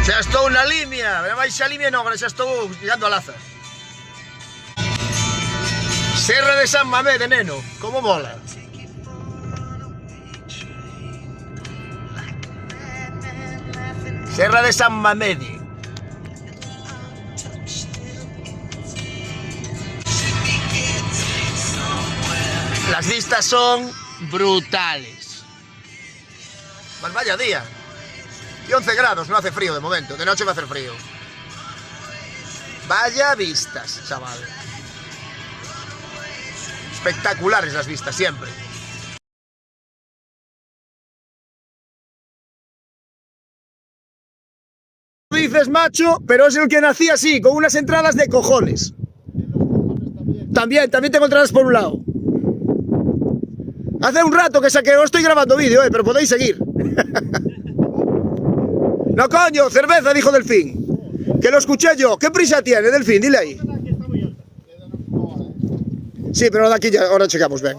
Xa estou na línea, pero máis a línea non, agora xa estou llegando a Laza. Serra de San Mamede, neno, como mola. Serra de San Mamede. Las vistas son brutales. Pues vaya día. Y 11 grados, no hace frío de momento. De noche va a hacer frío. Vaya vistas, chaval. Espectaculares las vistas, siempre. Dices macho, pero es el que nací así, con unas entradas de cojones. También tengo entradas por un lado. Hace un rato que saqué, estoy grabando vídeo, pero podéis seguir. No coño, cerveza, dijo Delfín. Que lo escuché yo. ¿Qué prisa tiene, Delfín? Dile ahí. Sí, pero de aquí ya, ahora checamos, ven.